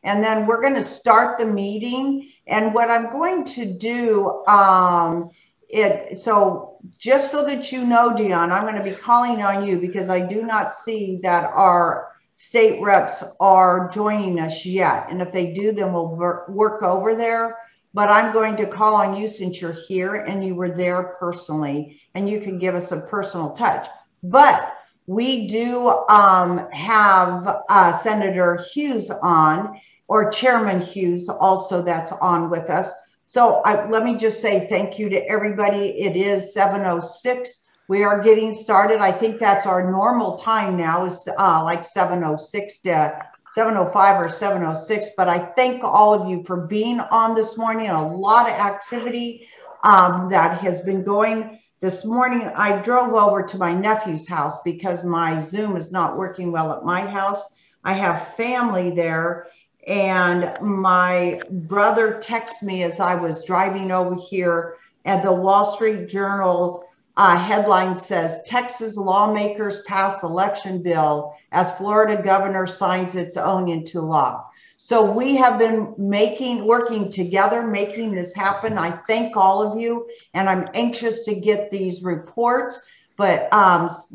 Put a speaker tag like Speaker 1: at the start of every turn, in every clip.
Speaker 1: and then we're going to start the meeting. And what I'm going to do, so just so that you know, Dion, I'm going to be calling on you because I do not see that our state reps are joining us yet. And if they do, then we'll work over there. But I'm going to call on you since you're here and you were there personally, and you can give us a personal touch. But we do have Senator Hughes on, or Chairman Hughes also, that's on with us. So let me just say thank you to everybody. It is 7:06. We are getting started. I think that's our normal time now, is like 7:06 to 7:05 or 7:06. But I thank all of you for being on this morning. A lot of activity that has been going. This morning, I drove over to my nephew's house because my Zoom is not working well at my house. I have family there, and my brother texted me as I was driving over here, and the Wall Street Journal headline says, Texas lawmakers pass election bill as Florida governor signs its own into law. So we have been working together, making this happen. I thank all of you, and I'm anxious to get these reports. But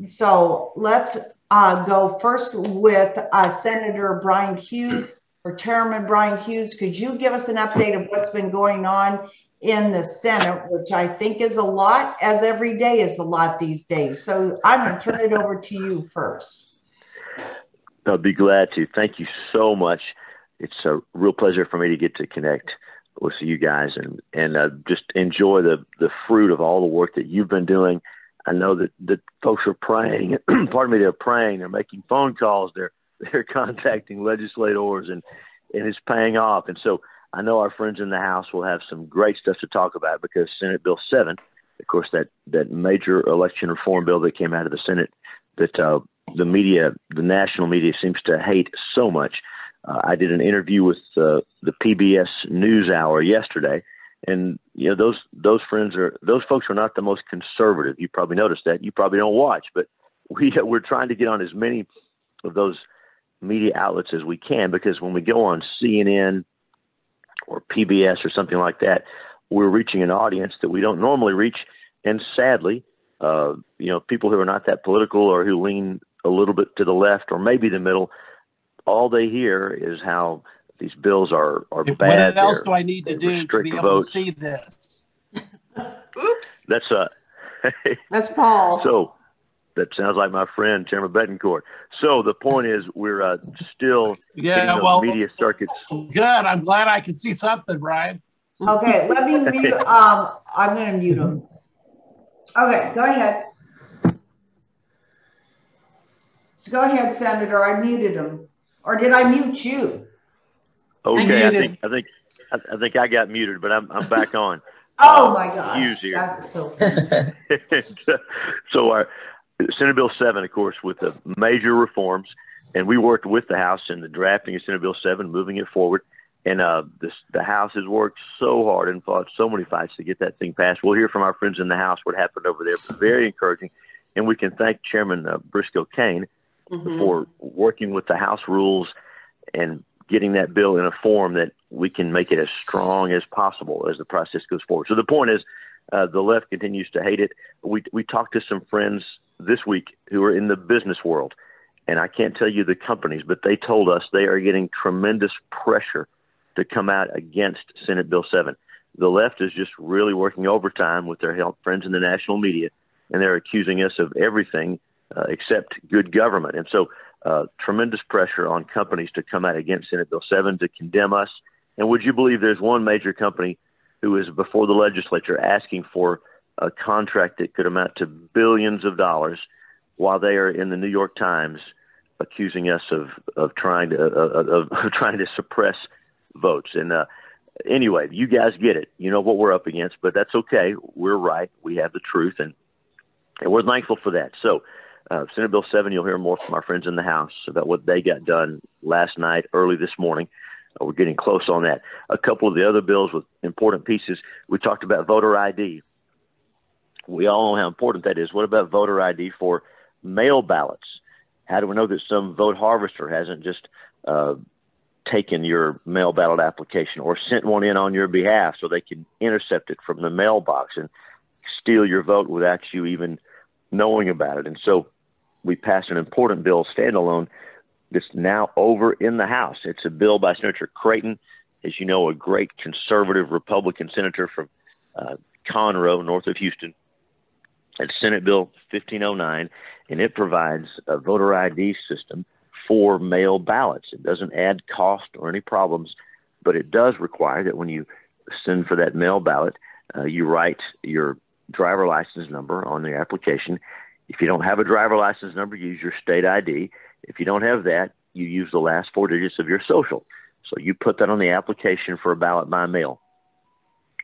Speaker 1: so let's go first with Senator Brian Hughes, or Chairman Brian Hughes. Could you give us an update of what's been going on in the Senate, which I think is a lot, as every day is a lot these days. So I'm going to turn it over to you first.
Speaker 2: I'll be glad to. Thank you so much. It's a real pleasure for me to get to connect with you guys and just enjoy the fruit of all the work that you've been doing. I know that folks are praying. Pardon me, they're praying. They're making phone calls. They're contacting legislators, and it's paying off. And so I know our friends in the House will have some great stuff to talk about, because Senate Bill 7, of course, that major election reform bill that came out of the Senate that the media, the national media, seems to hate so much. I did an interview with the PBS NewsHour yesterday, and those folks are not the most conservative. You probably noticed that. You probably don't watch, but we're trying to get on as many of those media outlets as we can, because when we go on CNN or PBS or something like that, we're reaching an audience that we don't normally reach. And sadly, people who are not that political, or who lean a little bit to the left or maybe the middle, all they hear is how these bills are bad.
Speaker 3: What else do I need to do to be able to see this?
Speaker 4: Oops.
Speaker 1: That's Paul.
Speaker 2: So that sounds like my friend, Chairman Bettencourt. So the point is, we're still getting those media circuits.
Speaker 3: Good. I'm glad I can see something, Brian.
Speaker 1: Okay, let me mute. I'm going to mute him. Okay, go ahead. So go ahead, Senator. I muted him. Or did I mute you?
Speaker 2: Okay, I think I got muted, but I'm back on.
Speaker 1: Oh my gosh.
Speaker 2: Hughes here.
Speaker 1: That's so funny.
Speaker 2: So our Senate Bill 7, of course, with the major reforms, and we worked with the House in the drafting of Senate Bill 7, moving it forward. And the House has worked so hard and fought so many fights to get that thing passed. We'll hear from our friends in the House what happened over there. It was very encouraging. And we can thank Chairman Briscoe Cain for working with the House rules and getting that bill in a form that we can make it as strong as possible as the process goes forward. So the point is, the left continues to hate it. We talked to some friends this week who are in the business world, and I can't tell you the companies, but they told us they are getting tremendous pressure to come out against Senate Bill 7. The left is just really working overtime with their friends in the national media, and they're accusing us of everything except good government. And so tremendous pressure on companies to come out against Senate Bill 7 to condemn us. And would you believe there's one major company who is before the legislature asking for a contract that could amount to billions of dollars, while they are in the New York Times accusing us of trying to suppress votes. And anyway, you guys get it. You know what we're up against, but that's okay. We're right. We have the truth, and we're thankful for that. So Senate Bill 7, you'll hear more from our friends in the House about what they got done last night, early this morning. We're getting close on that. A couple of the other bills with important pieces. We talked about voter ID. We all know how important that is. What about voter ID for mail ballots? How do we know that some vote harvester hasn't just taken your mail ballot application or sent one in on your behalf so they can intercept it from the mailbox and steal your vote without you even knowing about it. And so we passed an important bill, standalone, that's now over in the House. It's a bill by Senator Creighton, as you know, a great conservative Republican senator from Conroe, north of Houston. It's Senate Bill 1509, and it provides a voter ID system for mail ballots. It doesn't add cost or any problems, but it does require that when you send for that mail ballot, you write your driver license number on the application. If you don't have a driver license number, use your state ID. If you don't have that, you use the last 4 digits of your social. So you put that on the application for a ballot by mail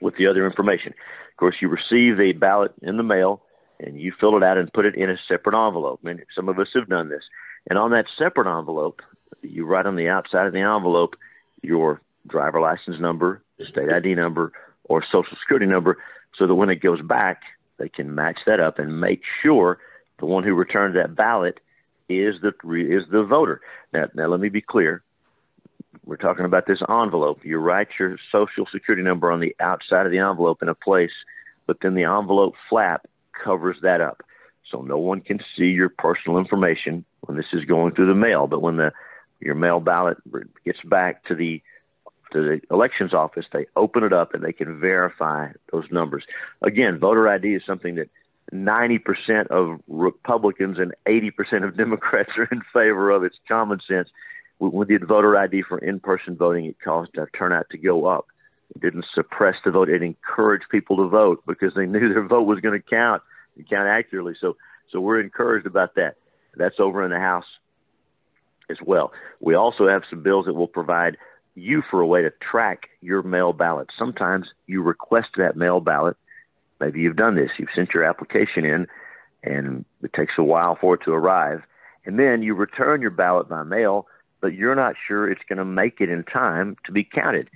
Speaker 2: with the other information. Of course, you receive a ballot in the mail, and you fill it out and put it in a separate envelope. I mean, some of us have done this. And on that separate envelope, you write on the outside of the envelope your driver license number, state ID number, or social security number, so that when it goes back, they can match that up and make sure the one who returned that ballot is the voter. Now, let me be clear. We're talking about this envelope. You write your social security number on the outside of the envelope in a place, but then the envelope flap covers that up. So no one can see your personal information when this is going through the mail. But when your mail ballot gets back to the elections office, they open it up and they can verify those numbers. Again, voter ID is something that 90% of Republicans and 80% of Democrats are in favor of. It's common sense. When we did voter ID for in-person voting, it caused our turnout to go up. It didn't suppress the vote. It encouraged people to vote because they knew their vote was going to count and count accurately. So we're encouraged about that. That's over in the House as well. We also have some bills that will provide you for a way to track your mail ballot. Sometimes you request that mail ballot. Maybe you've done this. You've sent your application in, and it takes a while for it to arrive. And then you return your ballot by mail, but you're not sure it's going to make it in time to be counted.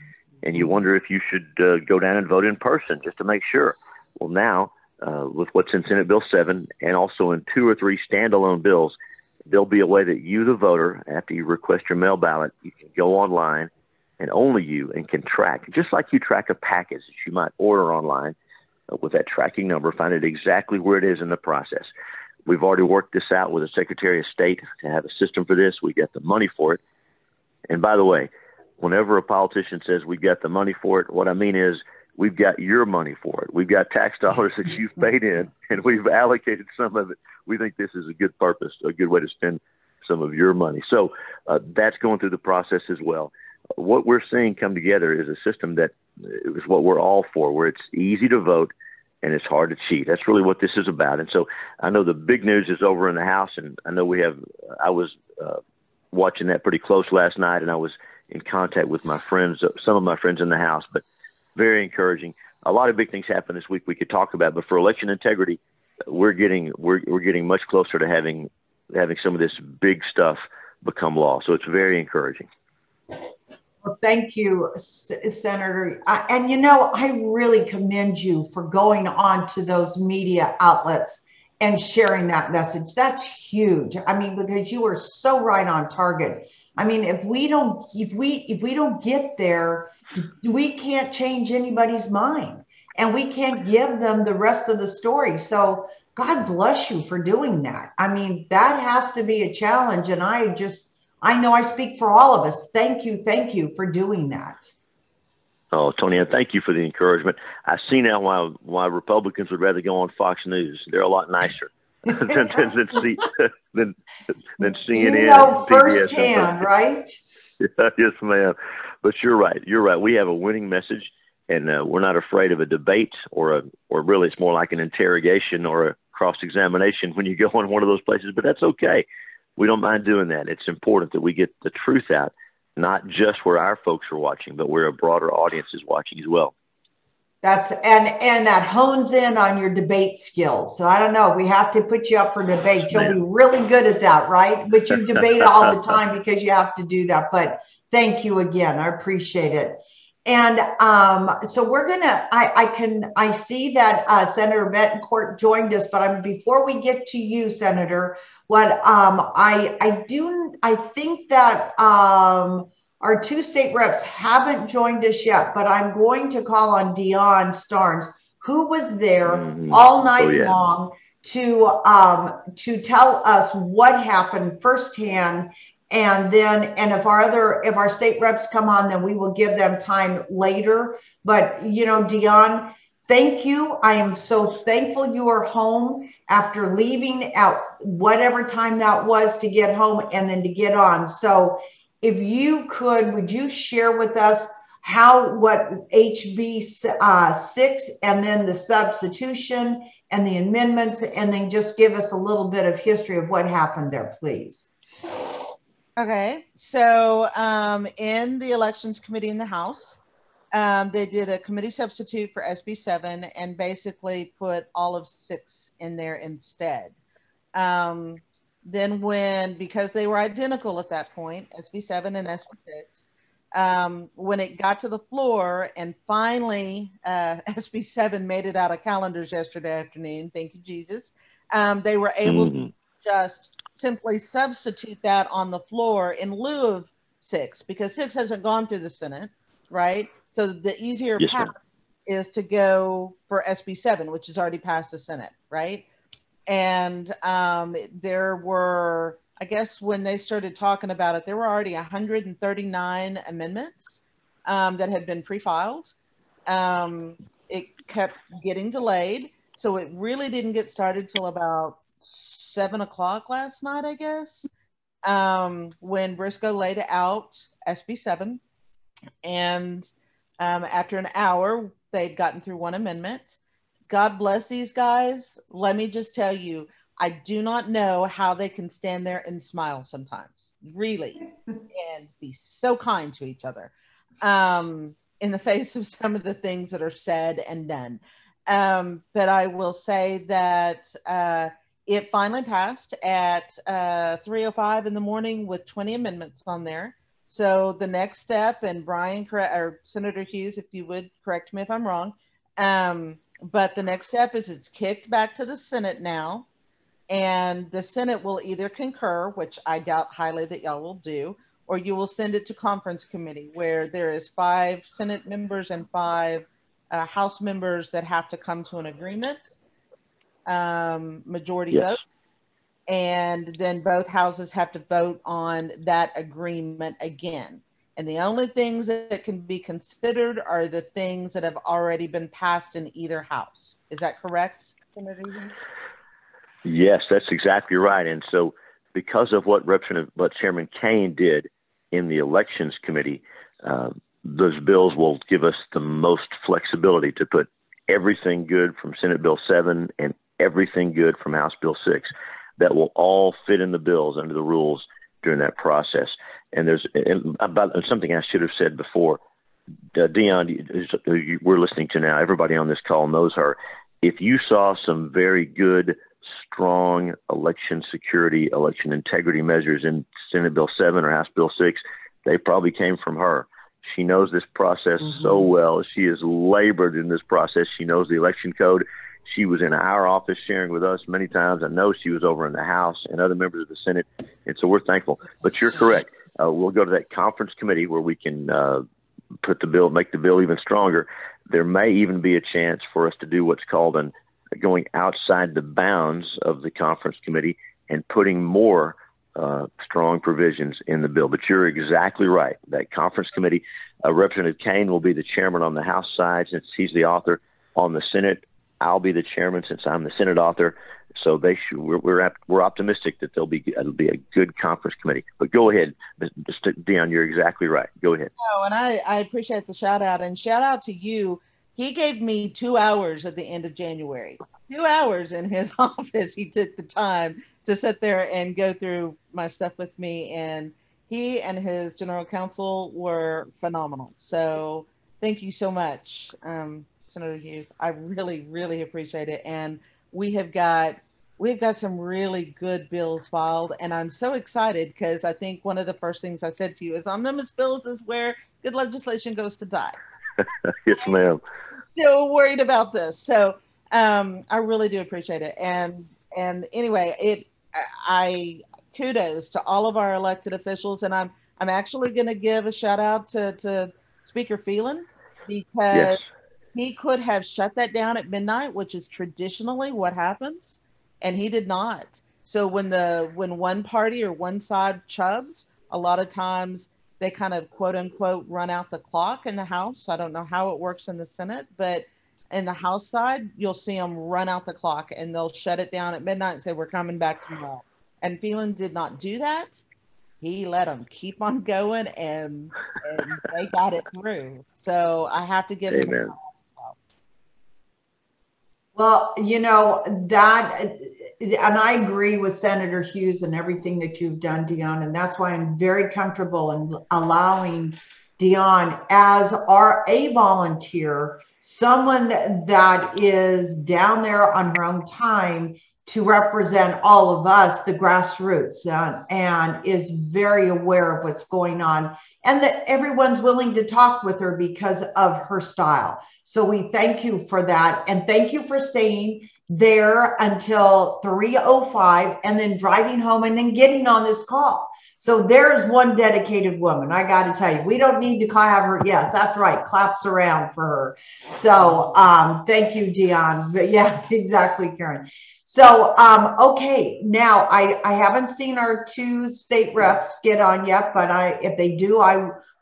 Speaker 2: And you wonder if you should go down and vote in person just to make sure. Well, now, with what's in Senate Bill 7 and also in 2 or 3 standalone bills, there'll be a way that you, the voter, after you request your mail ballot, you can go online, and only you, and can track, just like you track a package that you might order online with that tracking number, find it exactly where it is in the process. We've already worked this out with the Secretary of State to have a system for this. We got the money for it. And by the way, whenever a politician says we got the money for it, what I mean is we've got your money for it. We've got tax dollars that you've paid in, and we've allocated some of it. We think this is a good purpose, a good way to spend some of your money. So that's going through the process as well. What we're seeing come together is a system that is what we're all for, where it's easy to vote and it's hard to cheat. That's really what this is about. And so I know the big news is over in the House, and I know I was watching that pretty close last night, and I was in contact with my friends, some of my friends in the House, but very encouraging. A lot of big things happened this week we could talk about, but for election integrity, we're getting much closer to having some of this big stuff become law. So it's very encouraging.
Speaker 1: Well, thank you, Senator. And I really commend you for going on to those media outlets and sharing that message. That's huge. I mean, because you are so right on target. I mean, if we don't get there, we can't change anybody's mind, and we can't give them the rest of the story. So God bless you for doing that. I mean, that has to be a challenge. And I know I speak for all of us. Thank you for doing that.
Speaker 2: Oh, Tony, and thank you for the encouragement. I see now why Republicans would rather go on Fox News. They're a lot nicer than CNN.
Speaker 1: Firsthand, right?
Speaker 2: Yes, ma'am. But you're right. You're right. We have a winning message, and we're not afraid of a debate or really it's more like an interrogation or a cross-examination when you go on one of those places. But that's okay. We don't mind doing that. It's important that we get the truth out, not just where our folks are watching, but where a broader audience is watching as well.
Speaker 1: And that hones in on your debate skills. So I don't know, we have to put you up for debate. You'll be really good at that, right? But you debate all the time because you have to do that. But thank you again. I appreciate it. And so we're gonna. I see that Senator Bettencourt joined us, but before we get to you, Senator, what I think that Our two state reps haven't joined us yet, but I'm going to call on Dion Starnes, who was there all night long to tell us what happened firsthand. And then, and if our state reps come on, then we will give them time later. But, you know, Dion, thank you. I am so thankful you are home after leaving at whatever time that was to get home and then to get on. So if you could, would you share with us what HB 6 and then the substitution and the amendments, and then just give us a little bit of history of what happened there, please?
Speaker 5: Okay, so in the Elections Committee in the House, they did a committee substitute for SB 7 and basically put all of 6 in there instead. Then because they were identical at that point, SB 7 and SB 6, when it got to the floor and finally SB 7 made it out of calendars yesterday afternoon, thank you, Jesus, they were able to just simply substitute that on the floor in lieu of 6, because 6 hasn't gone through the Senate, right? So the easier path is to go for SB 7, which has already passed the Senate, right? And there were, I guess when they started talking about it, there were already 139 amendments that had been pre-filed. It kept getting delayed, so it really didn't get started till about 7 o'clock last night, I guess, when Briscoe laid out SB 7. And after an hour, they'd gotten through one amendment. God bless these guys. Let me just tell you, I do not know how they can stand there and smile sometimes, really, and be so kind to each other in the face of some of the things that are said and done. But I will say that it finally passed at 3:05 in the morning with 20 amendments on there. So the next step, and Brian, or Senator Hughes, if you would correct me if I'm wrong, but the next step is it's kicked back to the Senate now, and the Senate will either concur, which I doubt highly that y'all will do, or you will send it to conference committee where there is 5 Senate members and 5 House members that have to come to an agreement, majority vote. And then both houses have to vote on that agreement again. And the only things that can be considered are the things that have already been passed in either house. Is that correct, Senator Hughes?
Speaker 2: Yes, that's exactly right. And so because of what Chairman Kane did in the Elections Committee, those bills will give us the most flexibility to put everything good from Senate Bill 7 and everything good from House Bill 6 that will all fit in the bills under the rules during that process. And there's about something I should have said before. Dion, who we're listening to now, everybody on this call knows her. If you saw some very good, strong election security, election integrity measures in Senate Bill 7 or House Bill 6, they probably came from her. She knows this process so well. She has labored in this process. She knows the election code. She was in our office sharing with us many times. I know she was over in the House and other members of the Senate. And so we're thankful. But you're correct. We'll go to that conference committee where we can put the bill, make the bill even stronger. There may even be a chance for us to do what's called going outside the bounds of the conference committee and putting more strong provisions in the bill. But you're exactly right. That conference committee, Representative Kane will be the chairman on the House side since he's the author. On the Senate, I'll be the chairman since I'm the Senate author. So we're optimistic that it'll be a good conference committee. But go ahead, Dion, you're exactly right. Go ahead.
Speaker 5: Oh, and I appreciate the shout out, and shout out to you. He gave me 2 hours at the end of January. 2 hours in his office. He took the time to sit there and go through my stuff with me, and he and his general counsel were phenomenal. So thank you so much, Senator Hughes. I really, really appreciate it. And we've got some really good bills filed, and I'm so excited because I think one of the first things I said to you is omnibus bills is where good legislation goes to die.
Speaker 2: Yes, ma'am.
Speaker 5: So worried about this. So I really do appreciate it. And anyway, I kudos to all of our elected officials, and I'm actually going to give a shout out to Speaker Phelan, because
Speaker 2: Yes.
Speaker 5: he could have shut that down at midnight, which is traditionally what happens, and he did not. So when one party or one side chubs, a lot of times they kind of quote unquote run out the clock in the House. I don't know how it works in the Senate, but in the House side, you'll see them run out the clock and they'll shut it down at midnight and say, we're coming back tomorrow. And Phelan did not do that. He let them keep on going, and they got it through. So I have to give him a
Speaker 2: Amen.
Speaker 1: Well, you know, that, and I agree with Senator Hughes and everything that you've done, Dion, and that's why I'm very comfortable in allowing Dion as a volunteer, someone that is down there on her own time to represent all of us, the grassroots, and is very aware of what's going on, and that everyone's willing to talk with her because of her style. So we thank you for that. And thank you for staying there until 3:05 and then driving home and then getting on this call. So there's one dedicated woman. I got to tell you, we don't need to have her. Yes, that's right. Claps around for her. So thank you, Dion. But yeah, exactly, Karen. So, okay, now I haven't seen our two state reps get on yet, but if they do,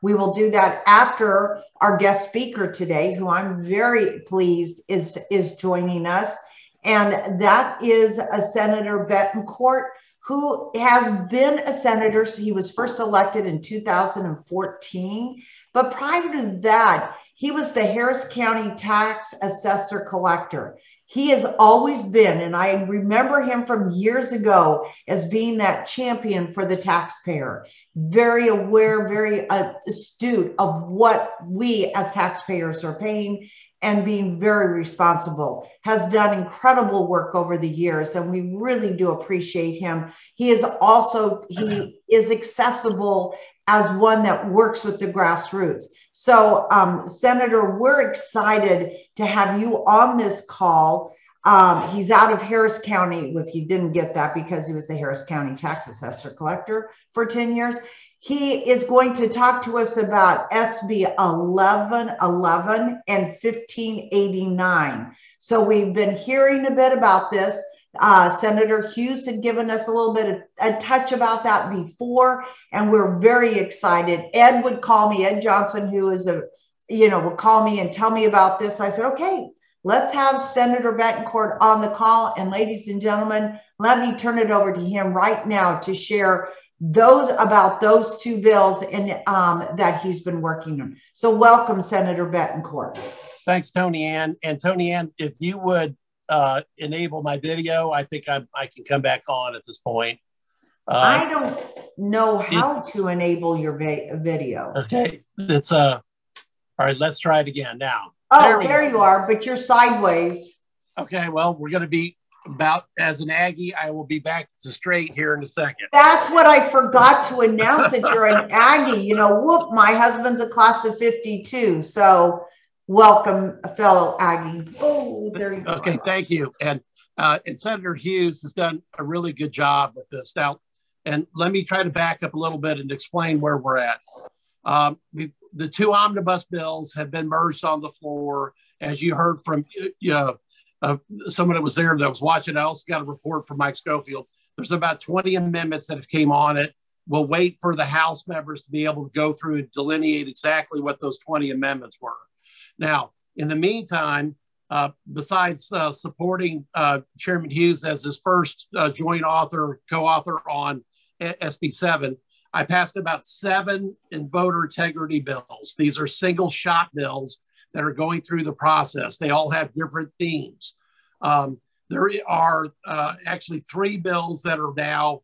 Speaker 1: we will do that after our guest speaker today, who I'm very pleased is joining us. And that is a Senator Bettencourt, who has been a senator. So he was first elected in 2014. But prior to that, he was the Harris County tax assessor collector. He has always been, and I remember him from years ago as being that champion for the taxpayer, very aware, very astute of what we as taxpayers are paying, and being very responsible, has done incredible work over the years, and we really do appreciate him. He is accessible as one that works with the grassroots. So, Senator, we're excited to have you on this call. He's out of Harris County, if you didn't get that, because he was the Harris County tax assessor collector for 10 years. He is going to talk to us about SB 1111 and 1589. So we've been hearing a bit about this. Senator Hughes had given us a little bit of a touch about that before, and we're very excited. Ed would call me, Ed Johnson, who is would call me and tell me about this. I said, okay, let's have Senator Bettencourt on the call. And ladies and gentlemen, let me turn it over to him right now to share about those two bills and that he's been working on. So welcome, Senator Bettencourt.
Speaker 3: Thanks, Tony Ann. And Tony Ann, if you would enable my video, I think I can come back on at this point.
Speaker 1: I don't know how to enable your video.
Speaker 3: Okay, it's all right. Let's try it again now.
Speaker 1: Oh, there you are, but you're sideways. Okay,
Speaker 3: well, we're going to be about, as an Aggie, I will be back to straight here in a second.
Speaker 1: That's what I forgot to announce, that you're an Aggie. You know, whoop, my husband's a class of 52. So welcome, fellow Aggie. Oh, there you go.
Speaker 3: Okay, thank you. And Senator Hughes has done a really good job with this. Now, and let me try to back up a little bit and explain where we're at. The two omnibus bills have been merged on the floor. As you heard from someone that was there that was watching, I also got a report from Mike Schofield. There's about 20 amendments that have came on it. We'll wait for the House members to be able to go through and delineate exactly what those 20 amendments were. Now, in the meantime, besides supporting Chairman Hughes as his first joint co-author on SB 7, I passed about 7 in voter integrity bills. These are single shot bills that are going through the process. They all have different themes. There are actually 3 bills that are now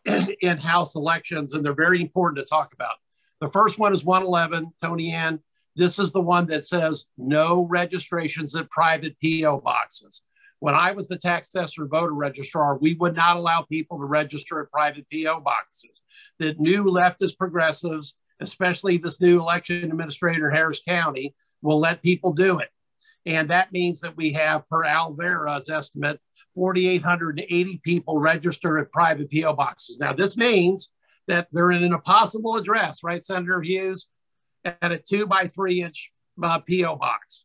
Speaker 3: in House elections, and they're very important to talk about. The first one is 111, Tony Ann. This is the one that says no registrations at private PO boxes. When I was the tax assessor voter registrar, we would not allow people to register at private PO boxes. The new leftist progressives, especially this new election administrator in Harris County, will let people do it. And that means that we have, per Al Vera's estimate, 4,880 people register at private PO boxes. Now, this means that they're in an impossible address, right, Senator Hughes, at a 2-by-3-inch P.O. box.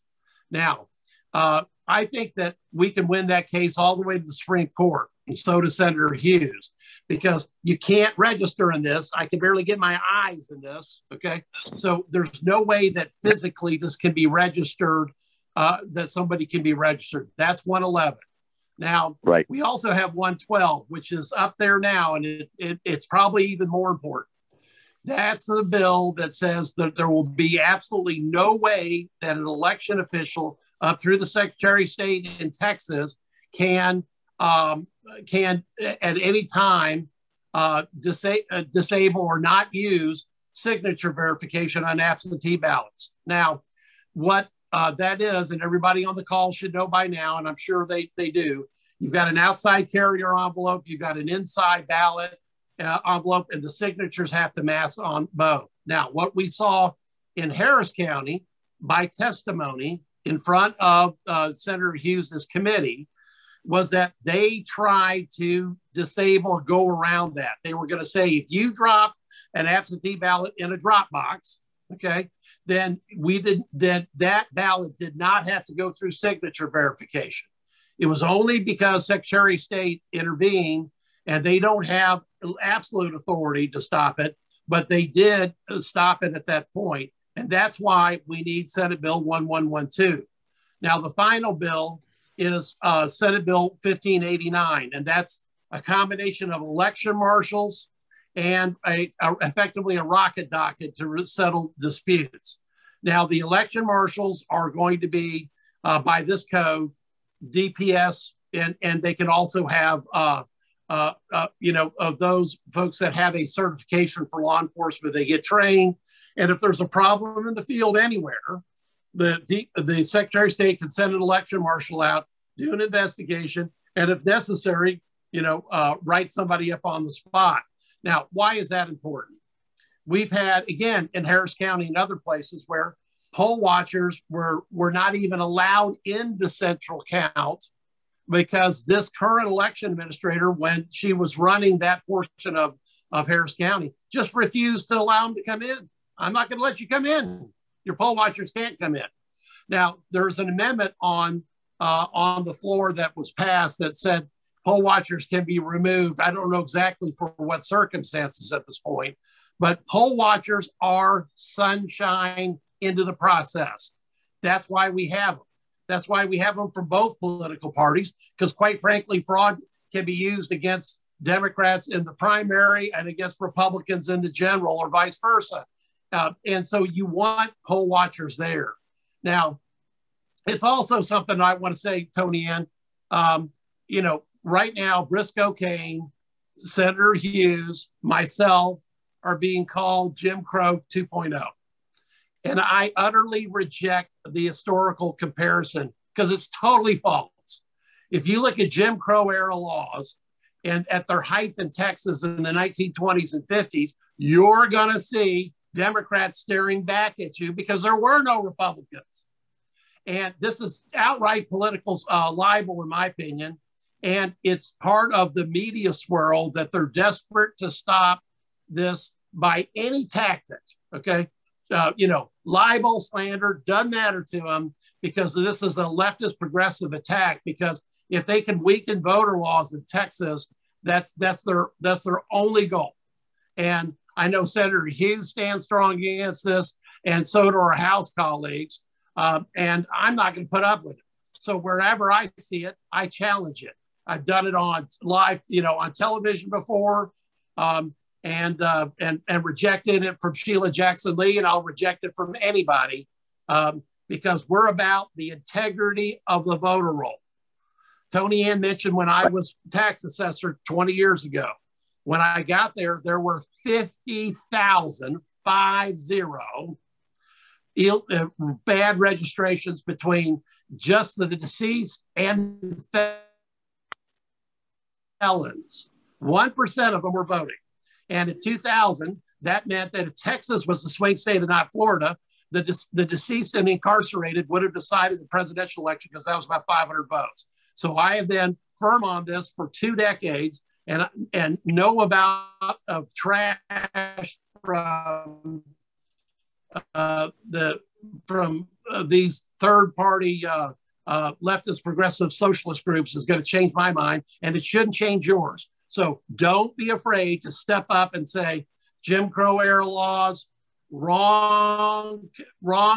Speaker 3: Now, I think that we can win that case all the way to the Supreme Court, and so does Senator Hughes, because you can't register in this. I can barely get my eyes in this, okay? So there's no way that physically this can be registered, that somebody can be registered. That's 111. Now, right. We also have 112, which is up there now, and it's probably even more important. That's the bill that says that there will be absolutely no way that an election official up through the Secretary of State in Texas can at any time disable or not use signature verification on absentee ballots. Now, what that is, and everybody on the call should know by now, and I'm sure they do, you've got an outside carrier envelope, you've got an inside ballot envelope, and the signatures have to match on both. Now, what we saw in Harris County by testimony in front of Senator Hughes's committee was that they tried to disable or go around that. They were going to say, if you drop an absentee ballot in a drop box, okay, then that ballot did not have to go through signature verification. It was only because Secretary of State intervened, and they don't have absolute authority to stop it, but they did stop it at that point. And that's why we need Senate Bill 1112. Now, the final bill is Senate Bill 1589, and that's a combination of election marshals and effectively a rocket docket to settle disputes. Now, the election marshals are going to be, by this code, DPS, and they can also have, of those folks that have a certification for law enforcement, they get trained. And if there's a problem in the field anywhere, the Secretary of State can send an election marshal out, do an investigation, and if necessary, write somebody up on the spot. Now, why is that important? We've had, again, in Harris County and other places where poll watchers were not even allowed into central count because this current election administrator, when she was running that portion of Harris County, just refused to allow them to come in. I'm not going to let you come in. Your poll watchers can't come in. Now, there's an amendment on the floor that was passed that said poll watchers can be removed. I don't know exactly for what circumstances at this point, but poll watchers are sunshine into the process. That's why we have them. That's why we have them from both political parties, because quite frankly, fraud can be used against Democrats in the primary and against Republicans in the general, or vice versa. And so you want poll watchers there. Now, it's also something I want to say, Tony Ann, right now, Briscoe Cain, Senator Hughes, myself are being called Jim Crow 2.0. And I utterly reject the historical comparison because it's totally false. If you look at Jim Crow era laws and at their height in Texas in the 1920s and 50s, you're going to see Democrats staring back at you because there were no Republicans. And this is outright political libel, in my opinion. And it's part of the media swirl that they're desperate to stop this by any tactic, okay? Libel, slander, doesn't matter to them because this is a leftist progressive attack, because if they can weaken voter laws in Texas, that's their only goal. And I know Senator Hughes stands strong against this, and so do our House colleagues. And I'm not going to put up with it. So wherever I see it, I challenge it. I've done it on live, on television before, and rejected it from Sheila Jackson Lee, and I'll reject it from anybody because we're about the integrity of the voter roll. Tony Ann mentioned when I was tax assessor 20 years ago. When I got there, there were 50,000 bad registrations between just the deceased and felons. 1% of them were voting. And in 2000, that meant that if Texas was the swing state and not Florida, the deceased and incarcerated would have decided the presidential election because that was about 500 votes. So I have been firm on this for 2 decades. and no amount of trash from these third-party leftist progressive socialist groups is going to change my mind, and it shouldn't change yours. So don't be afraid to step up and say, Jim Crow era laws, wrong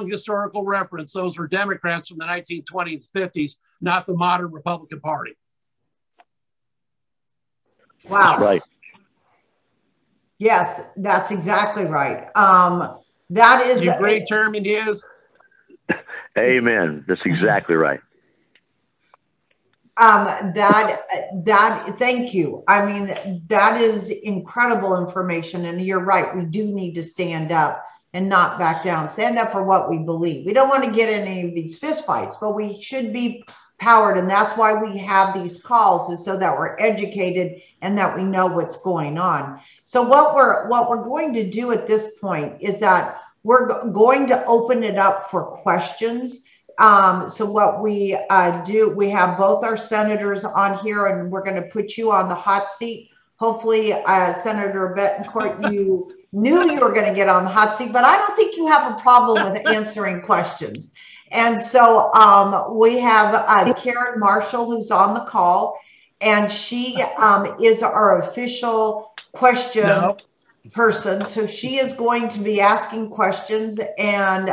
Speaker 3: historical reference. Those were Democrats from the 1920s, 50s, not the modern Republican Party.
Speaker 1: Wow.
Speaker 2: That's right.
Speaker 1: Yes, that's exactly right. That is.
Speaker 3: You agree, Chairman Hughes?
Speaker 2: Amen. That's exactly right.
Speaker 1: Thank you. I mean, that is incredible information. And you're right. We do need to stand up and not back down. Stand up for what we believe. We don't want to get in any of these fistfights, but we should be powered. And that's why we have these calls, is so that we're educated and that we know what's going on. So what we're going to do at this point is that we're going to open it up for questions. So what we do, we have both our senators on here, and we're going to put you on the hot seat. Hopefully, Senator Bettencourt, you knew you were going to get on the hot seat, but I don't think you have a problem with answering questions. And so we have Karen Marshall, who's on the call, and she is our official question person. So she is going to be asking questions and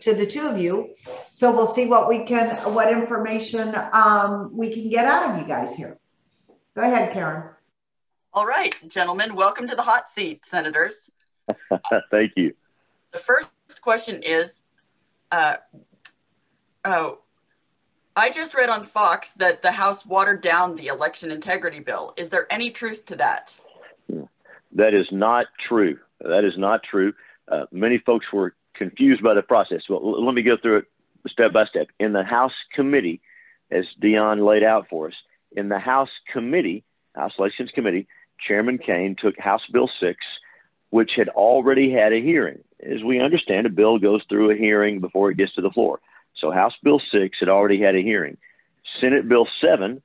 Speaker 1: to the two of you. So we'll see what information we can get out of you guys here. Go ahead, Karen.
Speaker 4: All right, gentlemen, welcome to the hot seat, senators.
Speaker 2: Thank you.
Speaker 4: The first question is, I just read on Fox that the House watered down the election integrity bill. Is there any truth to that?
Speaker 2: That is not true. That is not true. Many folks were confused by the process. Well, let me go through it step by step. In the House committee, as Dion laid out for us, in the House committee, House Elections Committee, Chairman Kane took House Bill 6, which had already had a hearing. As we understand, a bill goes through a hearing before it gets to the floor. So House Bill 6 had already had a hearing. Senate Bill 7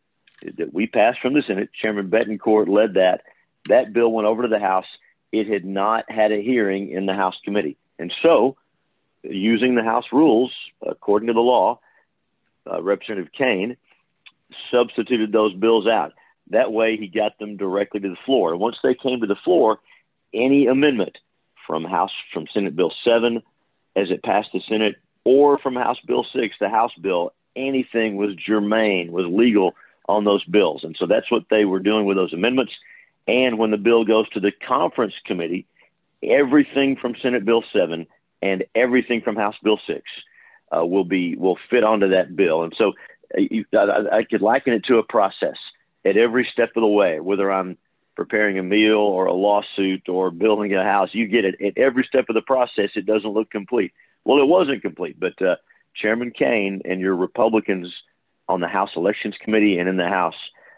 Speaker 2: that we passed from the Senate, Chairman Bettencourt led that. That bill went over to the House. It had not had a hearing in the House committee. And so, using the House rules, according to the law, Representative Kane substituted those bills out. That way, he got them directly to the floor. And once they came to the floor, any amendment from Senate Bill 7, as it passed the Senate, or from House Bill 6, the House bill, anything was germane, was legal on those bills. And so that's what they were doing with those amendments. And when the bill goes to the conference committee, everything from Senate Bill 7 and everything from House Bill 6 will fit onto that bill. And so I could liken it to a process at every step of the way, whether I'm preparing a meal or a lawsuit or building a house. You get it at every step of the process. It doesn't look complete. Well, it wasn't complete, but Chairman Kane and your Republicans on the House Elections Committee and in the House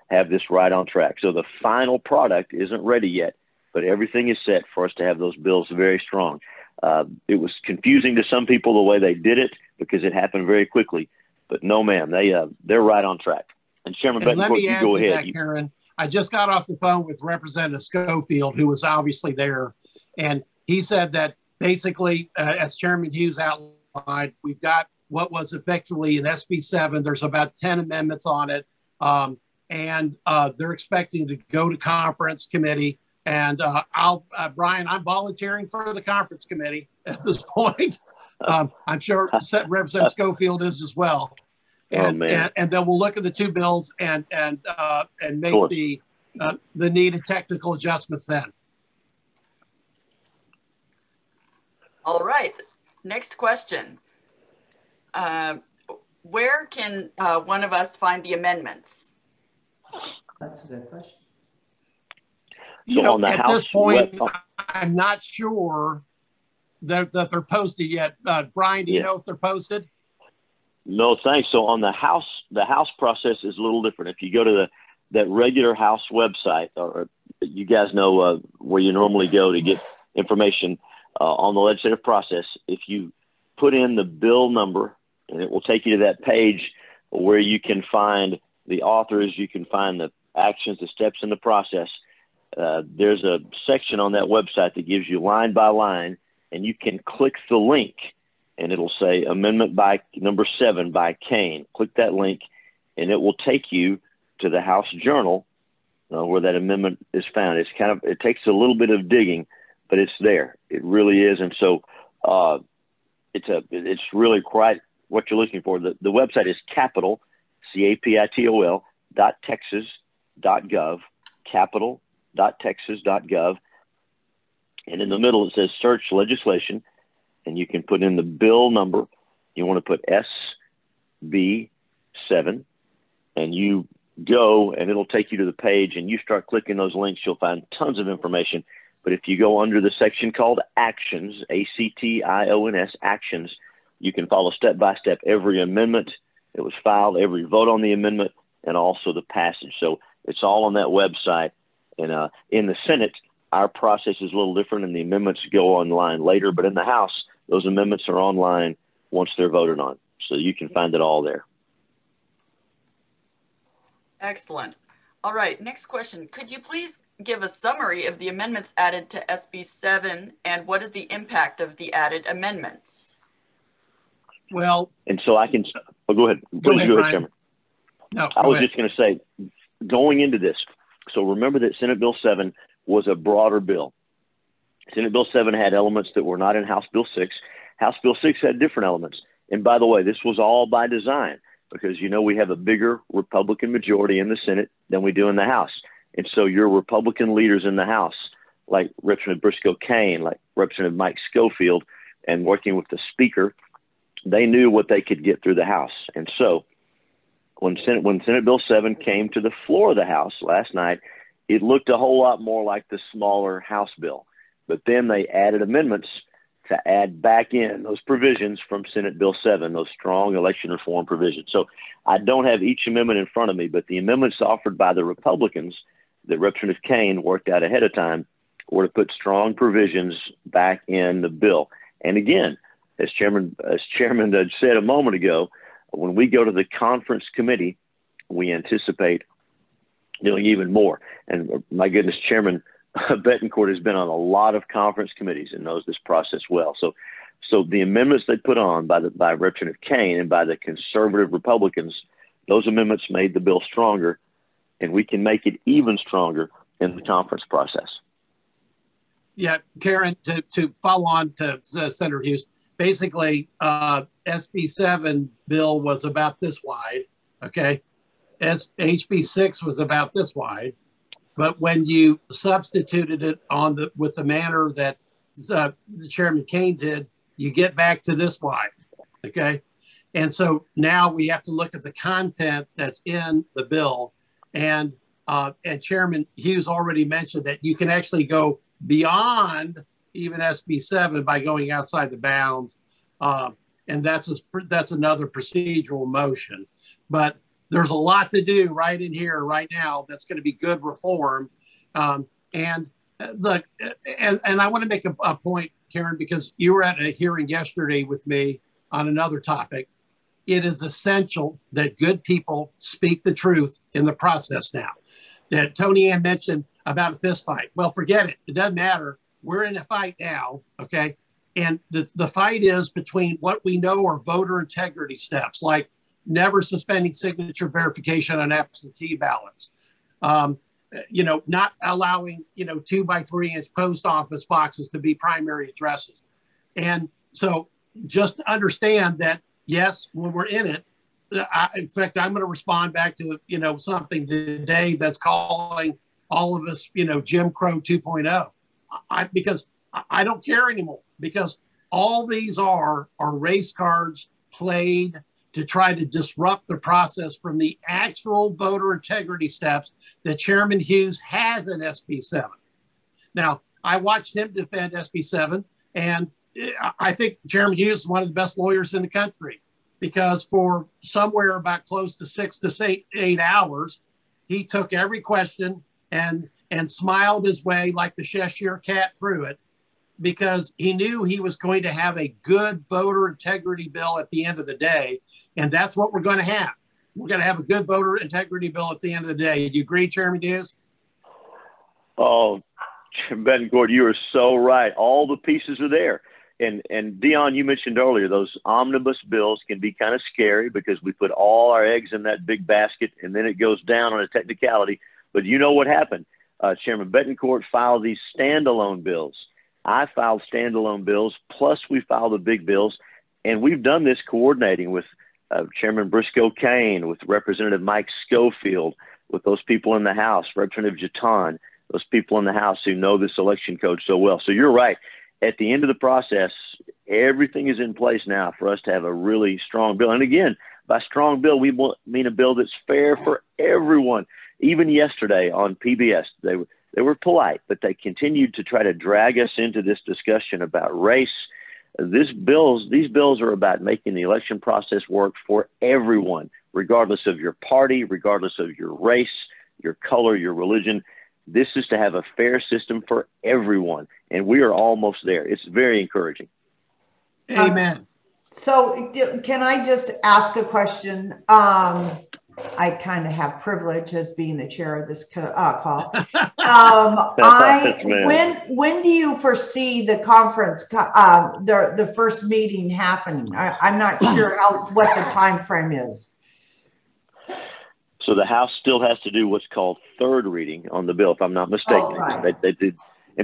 Speaker 2: have this right on track. So the final product isn't ready yet, but everything is set for us to have those bills very strong. It was confusing to some people the way they did it because it happened very quickly, but no, ma'am, they're right on track. And Chairman Bettencourt, you go ahead.
Speaker 3: That, Karen, I just got off the phone with Representative Schofield, who was obviously there, and he said that basically, as Chairman Hughes outlined, we've got what was effectively an SB 7. There's about 10 amendments on it. And they're expecting to go to conference committee. And Brian, I'm volunteering for the conference committee at this point. I'm sure Representative Schofield is as well. And, and then we'll look at the two bills and make the needed technical adjustments then.
Speaker 4: All right. Next question. Where can one of us find the amendments?
Speaker 1: That's a good question.
Speaker 3: You know, at this point, I'm not sure that they're posted yet. Brian, do you know if they're posted?
Speaker 2: No, thanks. So on the House process is a little different. If you go to that regular House website, or you guys know where you normally go to get information on the legislative process, if you put in the bill number, and it will take you to that page where you can find the authors, you can find actions, the steps in the process, there's a section on that website that gives you line by line, and you can click the link, and it'll say Amendment by number 7 by Kane. Click that link, and it will take you to the House Journal where that amendment is found. It takes a little bit of digging, but it's there. It really is, and so it's really quite what you're looking for. The website is capital, CAPITOL, .texas.gov, capital.texas.gov, and in the middle it says search legislation, and you can put in the bill number. You want to put SB7, and you go, and it'll take you to the page, and you start clicking those links. You'll find tons of information. But if you go under the section called Actions, ACTIONS, Actions, you can follow step by step every amendment that was filed, every vote on the amendment, and also the passage. So it's all on that website. And in the Senate, our process is a little different, and the amendments go online later. But in the House, those amendments are online once they're voted on. So you can find it all there.
Speaker 4: Excellent. All right, next question. Could you please give a summary of the amendments added to SB 7 and what is the impact of the added amendments?
Speaker 3: Well,
Speaker 2: and so I can, go ahead.
Speaker 3: Go ahead,
Speaker 2: Chairman.
Speaker 3: No,
Speaker 2: I was just going to say, going into this, so remember that Senate Bill 7 was a broader bill. Senate Bill 7 had elements that were not in House Bill 6. House Bill 6 had different elements. And by the way, this was all by design because, you know, we have a bigger Republican majority in the Senate than we do in the House. And so your Republican leaders in the House, like Representative Briscoe Kane, like Representative Mike Schofield, and working with the Speaker, they knew what they could get through the House. And so when Senate Bill 7 came to the floor of the House last night, it looked a whole lot more like the smaller House bill. But then they added amendments to add back in those provisions from Senate Bill 7, those strong election reform provisions. So I don't have each amendment in front of me, but the amendments offered by the Republicans that Representative Kane worked out ahead of time were to put strong provisions back in the bill. And again, as Chairman said a moment ago, when we go to the conference committee, we anticipate doing even more. And my goodness, Chairman Bettencourt has been on a lot of conference committees and knows this process well. So the amendments they put on by Representative Kane and by the conservative Republicans, those amendments made the bill stronger, and we can make it even stronger in the conference process.
Speaker 3: Yeah, Karen, to follow on to Senator Hughes, basically SB 7 bill was about this wide, okay? HB 6 was about this wide. But when you substituted it with the manner that Chairman Kane did, you get back to this wide, okay? And so now we have to look at the content that's in the bill. And Chairman Hughes already mentioned that you can actually go beyond even SB 7 by going outside the bounds. And that's another procedural motion. But there's a lot to do right in here, right now, that's going to be good reform. And I want to make a point, Karen, because you were at a hearing yesterday with me on another topic. It is essential that good people speak the truth in the process now. That Tony Ann mentioned about a fist fight. Well, forget it. It doesn't matter. We're in a fight now, okay? And the fight is between what we know are voter integrity steps, like never suspending signature verification on absentee ballots, not allowing, 2 by 3 inch post office boxes to be primary addresses. And so just understand that, yes, when we're in it, in fact, I'm going to respond back to, something today that's calling all of us, Jim Crow 2.0, because I don't care anymore, because all these are race cards played to try to disrupt the process from the actual voter integrity steps that Chairman Hughes has in SB 7. Now, I watched him defend SB 7, and I think Chairman Hughes is one of the best lawyers in the country, because for somewhere about close to 6 to 8 hours, he took every question and smiled his way like the Cheshire Cat through it, because he knew he was going to have a good voter integrity bill at the end of the day. And that's what we're going to have. we're going to have a good voter integrity bill at the end of the day. Do you agree, Chairman Hughes?
Speaker 2: Oh, Bettencourt, you are so right. All the pieces are there. And Dion, you mentioned earlier, those omnibus bills can be kind of scary because we put all our eggs in that big basket and then it goes down on a technicality. But you know what happened? Chairman Bettencourt filed these standalone bills. I filed standalone bills, plus we filed the big bills. And we've done this coordinating with Chairman Briscoe Kane, with Representative Mike Schofield, with those people in the House, Representative Jatan, those people in the House who know this election code so well. So you're right. At the end of the process, everything is in place now for us to have a really strong bill. And again, by strong bill, we mean a bill that's fair for everyone. Even yesterday on PBS, they were polite, but they continued to try to drag us into this discussion about race. These bills are about making the election process work for everyone, regardless of your party, regardless of your race, your color, your religion. This is to have a fair system for everyone, and we are almost there. It's very encouraging.
Speaker 3: Amen.
Speaker 1: So can I just ask a question? I kind of have privilege as being the chair of this call. When do you foresee the conference, the first meeting happening? I'm not sure what the time frame is.
Speaker 2: So the House still has to do what's called third reading on the bill, if I'm not mistaken.
Speaker 1: Oh, right.
Speaker 2: They did,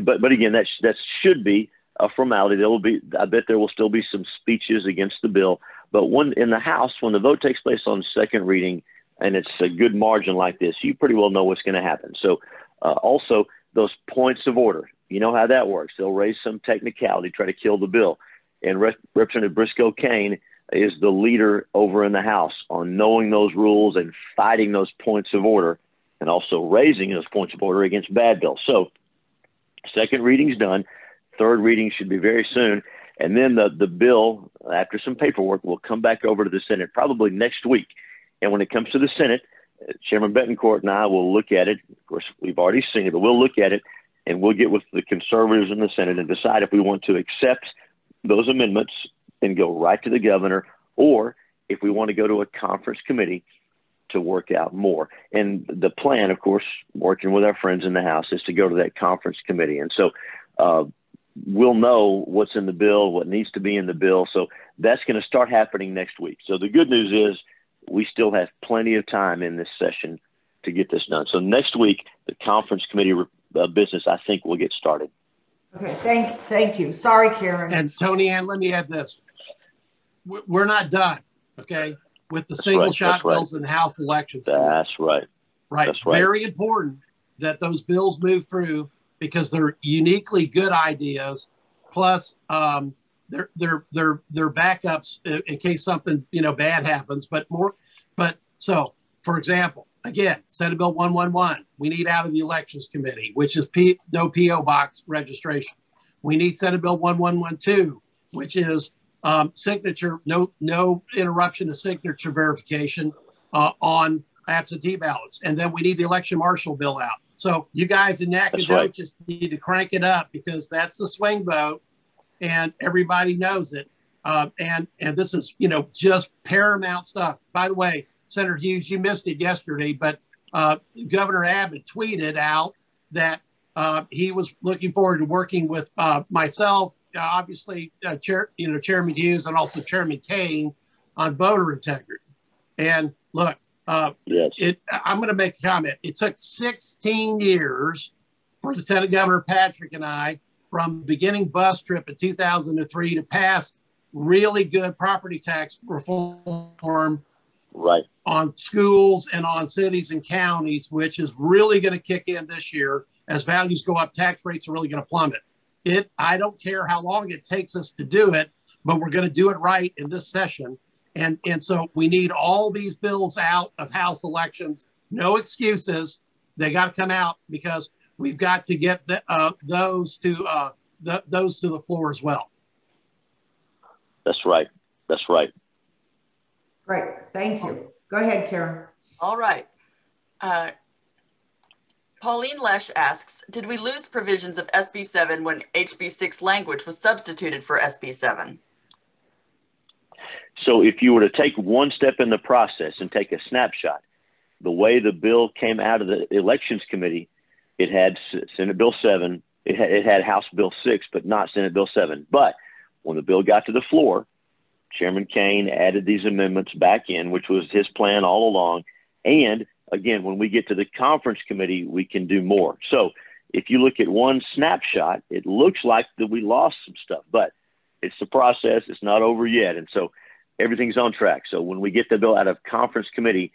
Speaker 2: but again, that should be a formality. There will be, I bet there will still be some speeches against the bill. But when in the House, when the vote takes place on second reading, and it's a good margin like this, you pretty well know what's going to happen. So also those points of order, you know how that works. They'll raise some technicality, try to kill the bill. And Representative Briscoe Kane is the leader over in the House on knowing those rules and fighting those points of order and also raising those points of order against bad bills. So second reading's done. Third reading should be very soon. And then the bill, after some paperwork, will come back over to the Senate probably next week. And when it comes to the Senate, Chairman Bettencourt and I will look at it. Of course, we've already seen it, but we'll look at it and we'll get with the conservatives in the Senate and decide if we want to accept those amendments and go right to the governor, or if we want to go to a conference committee to work out more. And the plan, of course, working with our friends in the House, is to go to that conference committee. And so we'll know what's in the bill, what needs to be in the bill. So that's going to start happening next week. So the good news is we still have plenty of time in this session to get this done. So next week, the conference committee business, I think, will get started.
Speaker 1: Okay, thank you. Sorry, Karen.
Speaker 3: And Tony Ann, let me add this. We're not done, okay, with the single shot bills in House elections.
Speaker 2: That's right.
Speaker 3: Right.
Speaker 2: That's
Speaker 3: it's
Speaker 2: right.
Speaker 3: Very important that those bills move through because they're uniquely good ideas. Plus, they're backups in case something bad happens. So, for example, again, Senate Bill 111, we need out of the Elections Committee, which is no PO box registration. We need Senate Bill 1112, which is signature, no interruption to signature verification on absentee ballots. And then we need the election marshal bill out. So you guys in Nacogdoches need to crank it up because that's the swing vote and everybody knows it. And this is, just paramount stuff. By the way, Senator Hughes, you missed it yesterday, but Governor Abbott tweeted out that he was looking forward to working with myself, obviously, Chairman Hughes and also Chairman Kane on voter integrity. And look,
Speaker 2: yes.
Speaker 3: I'm going to make a comment. It took 16 years for Lieutenant Governor Patrick and I, from beginning bus trip in 2003 to pass really good property tax reform on schools and on cities and counties, which is really going to kick in this year. As values go up, tax rates are really going to plummet. I don't care how long it takes us to do it, but we're going to do it right in this session. And so we need all these bills out of House elections. No excuses. They got to come out because we've got to get those to the floor as well.
Speaker 2: That's right. That's right.
Speaker 1: Great. Thank you. Go ahead, Karen.
Speaker 4: All right. Pauline Lesh asks, did we lose provisions of SB 7 when HB 6 language was substituted for SB 7?
Speaker 2: so if you were to take one step in the process and take a snapshot, the way the bill came out of the Elections Committee, it had Senate Bill 7, it had House Bill 6, but not Senate Bill 7. But when the bill got to the floor, Chairman Kane added these amendments back in, which was his plan all along. And again, when we get to the conference committee, we can do more. So if you look at one snapshot, it looks like that we lost some stuff, but it's the process. It's not over yet. And so everything's on track. So when we get the bill out of conference committee,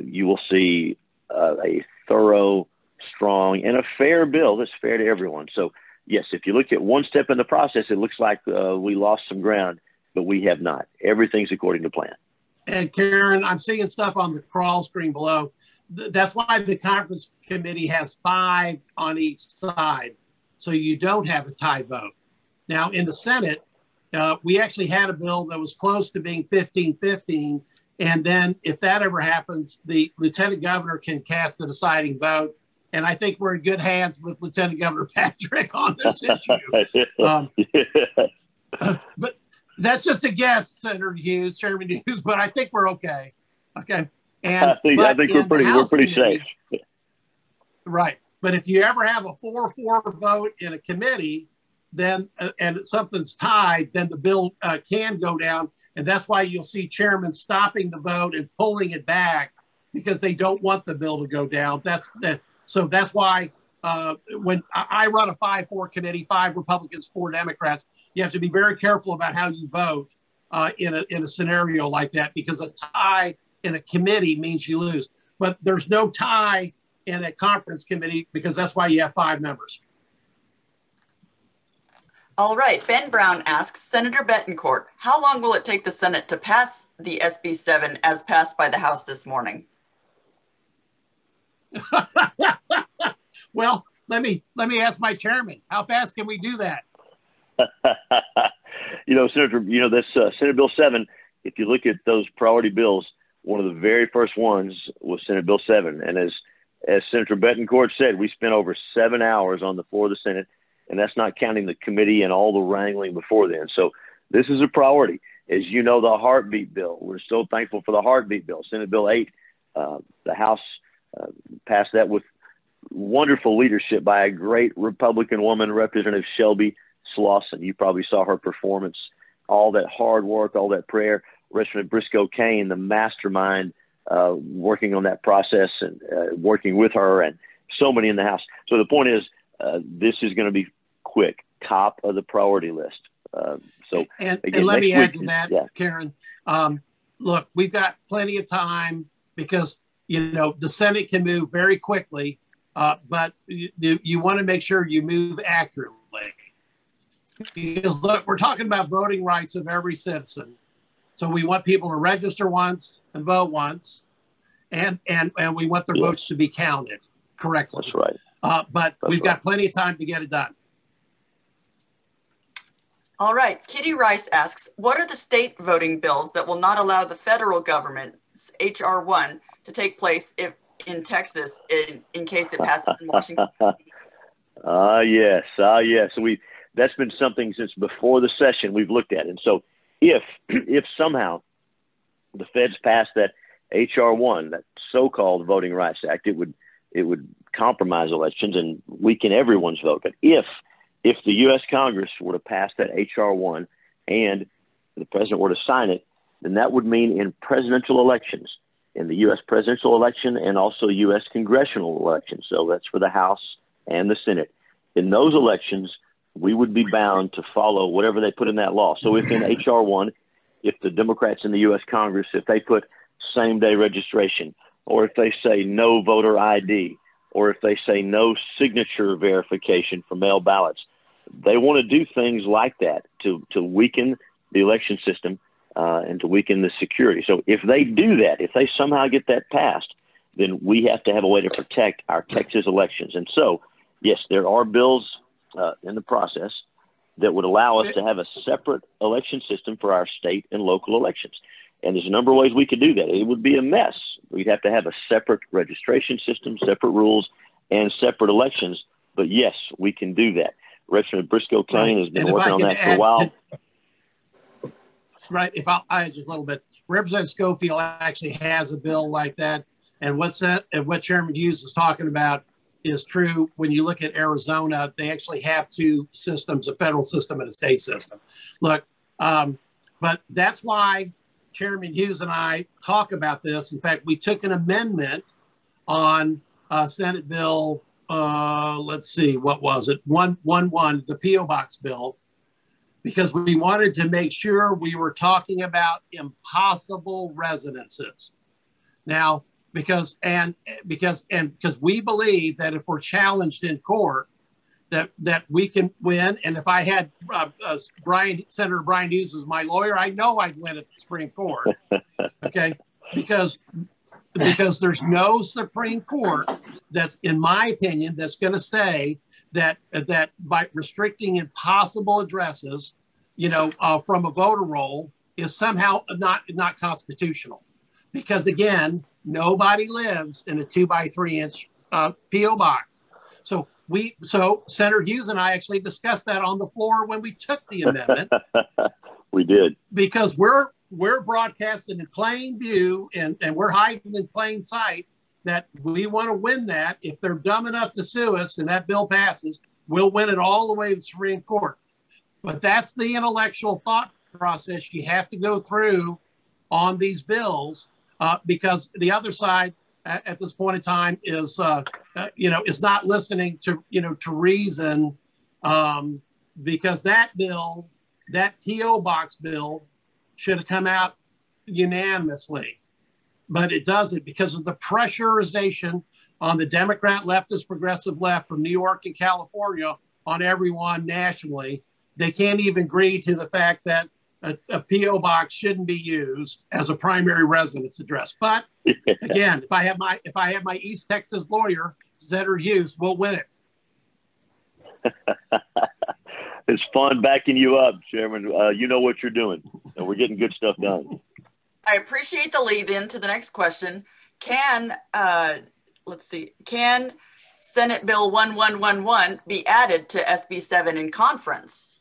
Speaker 2: you will see a thorough, strong, and a fair bill that's fair to everyone. So yes, if you look at one step in the process, it looks like we lost some ground, but we have not. Everything's according to plan.
Speaker 3: And Karen, I'm seeing stuff on the crawl screen below. That's why the conference committee has 5 on each side. So you don't have a tie vote. Now in the Senate, we actually had a bill that was close to being 15-15. And then if that ever happens, the lieutenant governor can cast the deciding vote. And I think we're in good hands with Lieutenant Governor Patrick on this issue. But that's just a guess, Senator Hughes, Chairman Hughes, but I think we're okay. Okay. And
Speaker 2: I think we're pretty safe.
Speaker 3: Right. But if you ever have a 4-4 vote in a committee, then and something's tied, then the bill can go down. And that's why you'll see chairmen stopping the vote and pulling it back because they don't want the bill to go down. So that's why when I run a 5-4 committee, 5 Republicans, 4 Democrats, you have to be very careful about how you vote in a scenario like that, because a tie in a committee means you lose. But there's no tie in a conference committee because that's why you have 5 members.
Speaker 4: All right, Ben Brown asks, Senator Bettencourt, how long will it take the Senate to pass the SB 7 as passed by the House this morning?
Speaker 3: Well, let me ask my chairman, how fast can we do that?
Speaker 2: Senator, this Senate Bill 7, if you look at those priority bills, one of the very first ones was Senate Bill 7. And as Senator Bettencourt said, we spent over 7 hours on the floor of the Senate, and that's not counting the committee and all the wrangling before then. So this is a priority. As you know, the heartbeat bill, we're so thankful for the heartbeat bill. Senate Bill 8, the House passed that with wonderful leadership by a great Republican woman, Representative Shelby Slauson. You probably saw her performance, all that hard work, all that prayer. Representative Briscoe Kane, the mastermind, working on that process and working with her, and so many in the House. So the point is, this is going to be quick, top of the priority list.
Speaker 3: And let me add to that, yeah. Karen. Look, we've got plenty of time because the Senate can move very quickly, but you want to make sure you move accurately. Because look, we're talking about voting rights of every citizen. So we want people to register once and vote once, and we want their votes to be counted correctly.
Speaker 2: That's right.
Speaker 3: But we've got plenty of time to get it done.
Speaker 4: All right. Kitty Rice asks, what are the state voting bills that will not allow the federal government's H.R. 1 to take place in Texas in case it passes in Washington?
Speaker 2: Yes. That's been something since before the session we've looked at. And so if somehow the feds pass that H.R. 1, that so-called Voting Rights Act, it would compromise elections and weaken everyone's vote. But if the U.S. Congress were to pass that H.R. 1 and the president were to sign it, then that would mean in presidential elections, in the U.S. presidential election and also U.S. congressional elections. So that's for the House and the Senate. In those elections, we would be bound to follow whatever they put in that law. So if in H.R. 1, if the Democrats in the U.S. Congress, if they put same-day registration, or if they say no voter ID, or if they say no signature verification for mail ballots, they want to do things like that to weaken the election system and to weaken the security. So if they do that, if they somehow get that passed, then we have to have a way to protect our Texas elections. And so, yes, there are bills in the process that would allow us to have a separate election system for our state and local elections. And there's a number of ways we could do that. It would be a mess. We'd have to have a separate registration system, separate rules, and separate elections. But yes, we can do that. Representative Briscoe Kane has been working on that for a while.
Speaker 3: Right. If I just a little bit, Representative Schofield actually has a bill like that. And what Chairman Hughes is talking about is true. When you look at Arizona, they actually have two systems, a federal system and a state system. Look, but that's why Chairman Hughes and I talk about this. In fact, we took an amendment on Senate Bill, let's see, what was it? 111, the P.O. Box bill, because we wanted to make sure we were talking about impossible residences. Now, because we believe that if we're challenged in court, that we can win. And if I had Senator Brian Hughes as my lawyer, I know I'd win at the Supreme Court. Okay, because there's no Supreme Court that's, in my opinion, that's going to say that by restricting impossible addresses, from a voter roll is somehow not constitutional. Because again, nobody lives in a 2x3 inch P.O. box. So Senator Hughes and I actually discussed that on the floor when we took the amendment.
Speaker 2: We did.
Speaker 3: Because we're broadcasting in plain view and we're hiding in plain sight that we want to win that. If they're dumb enough to sue us and that bill passes, we'll win it all the way to the Supreme Court. But that's the intellectual thought process you have to go through on these bills, because the other side at this point in time is not listening to reason, because that bill, that P.O. Box bill, should have come out unanimously, but it doesn't because of the pressurization on the Democrat, leftist, progressive left from New York and California on everyone nationally. They can't even agree to the fact that a P.O. box shouldn't be used as a primary residence address. But again, if I have my East Texas lawyer, Senator Hughes, we'll win it.
Speaker 2: It's fun backing you up, Chairman. You know what you're doing, and we're getting good stuff done.
Speaker 4: I appreciate the lead into the next question. Can Senate Bill 1111 be added to SB 7 in conference?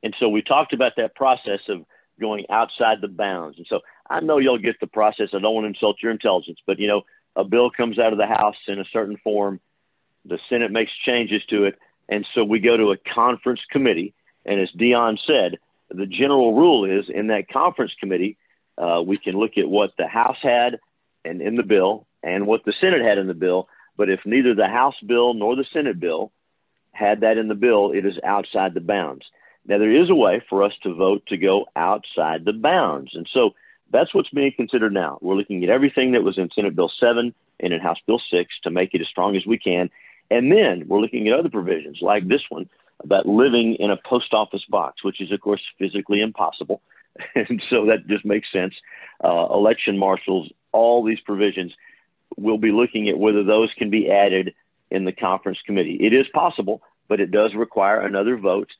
Speaker 2: And so we talked about that process of going outside the bounds. And so I know you'll get the process. I don't want to insult your intelligence, but a bill comes out of the House in a certain form. The Senate makes changes to it. And so we go to a conference committee. And as Dion said, the general rule is in that conference committee, we can look at what the House had and in the bill and what the Senate had in the bill. But if neither the House bill nor the Senate bill had that in the bill, it is outside the bounds. Now, there is a way for us to vote to go outside the bounds. And so that's what's being considered now. We're looking at everything that was in Senate Bill 7 and in House Bill 6 to make it as strong as we can. And then we're looking at other provisions like this one about living in a post office box, which is, of course, physically impossible. And so that just makes sense. Election marshals, all these provisions, we'll be looking at whether those can be added in the conference committee. It is possible, but it does require another vote,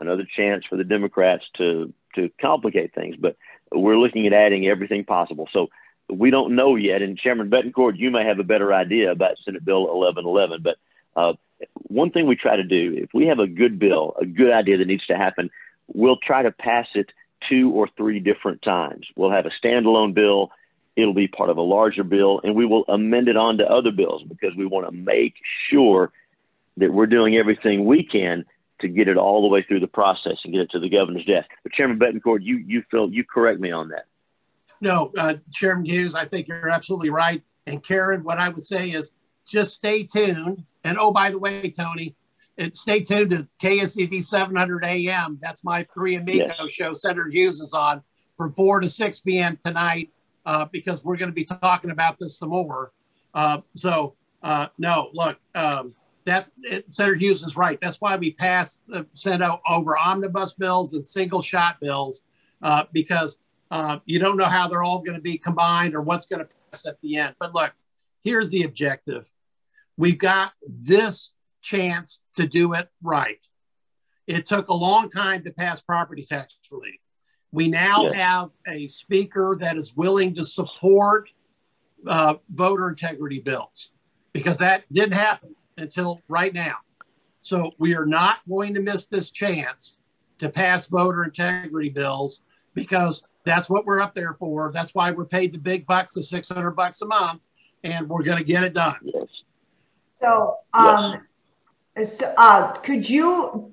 Speaker 2: another chance for the Democrats to complicate things. But we're looking at adding everything possible. So we don't know yet. And Chairman Bettencourt, you may have a better idea about Senate Bill 1111. But one thing we try to do, if we have a good bill, a good idea that needs to happen, we'll try to pass it 2 or 3 different times. We'll have a standalone bill. It'll be part of a larger bill, and we will amend it on to other bills because we want to make sure that we're doing everything we can to get it all the way through the process and get it to the governor's desk. But Chairman Bettencourt, you correct me on that.
Speaker 3: No, Chairman Hughes, I think you're absolutely right. And Karen, what I would say is just stay tuned. And oh, by the way, Tony, stay tuned to KSCV 700 AM. That's my Three Amigos show Senator Hughes is on from 4 to 6 p.m. tonight because we're going to be talking about this some more. No, look, Senator Hughes is right. That's why we sent over omnibus bills and single shot bills because you don't know how they're all going to be combined or what's going to pass at the end. But look, here's the objective. We've got this chance to do it right. It took a long time to pass property tax relief. We now have a speaker that is willing to support voter integrity bills because that didn't happen until right now. So we are not going to miss this chance to pass voter integrity bills, because that's what we're up there for. That's why we're paid the big bucks, the $600 a month, and we're going to get it done.
Speaker 2: Yes.
Speaker 1: So,
Speaker 2: Yes.
Speaker 1: could you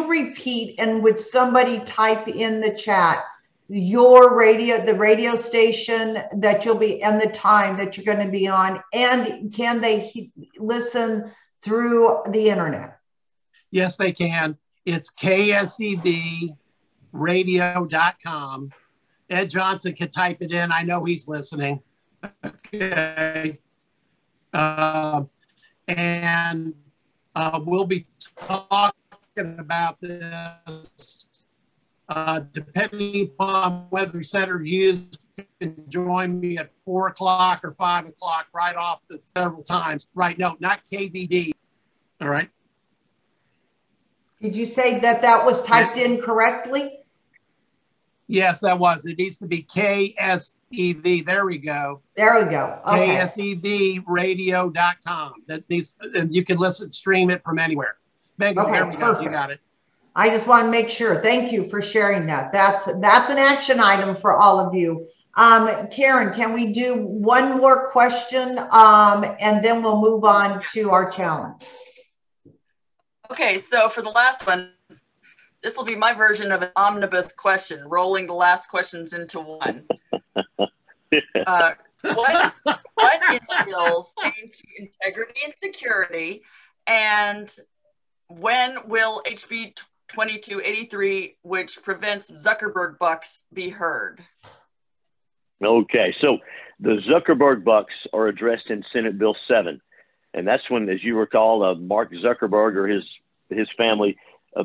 Speaker 1: repeat, and would somebody type in the chat your radio, the radio station that you'll be, and the time that you're going to be on, and can they listen through the internet?
Speaker 3: Yes, they can. It's ksevradio.com. Ed Johnson can type it in. I know he's listening. Okay. And we'll be talking about this depending upon whether Senator Hughes can join me at 4 o'clock or 5 o'clock right off the several times. Right, no, not KVD. All right.
Speaker 1: Did you say that that was typed in correctly?
Speaker 3: Yes, that was. It needs to be KSEV. There we go.
Speaker 1: There we go. Okay.
Speaker 3: KSEVradio.com. That needs, and you can listen, stream it from anywhere. Bingo,
Speaker 1: Okay,
Speaker 3: there we
Speaker 1: perfect.
Speaker 3: go. You got it.
Speaker 1: I just want to make sure. Thank you for sharing that. That's an action item for all of you. Karen, can we do one more question, and then we'll move on to our challenge?
Speaker 4: Okay, so for the last one, this will be my version of an omnibus question, rolling the last questions into one. What instills into integrity and security, and when will HB 2283, which prevents Zuckerberg bucks, be heard?
Speaker 2: Okay, so the Zuckerberg bucks are addressed in Senate Bill 7. And that's when, as you recall, Mark Zuckerberg or his family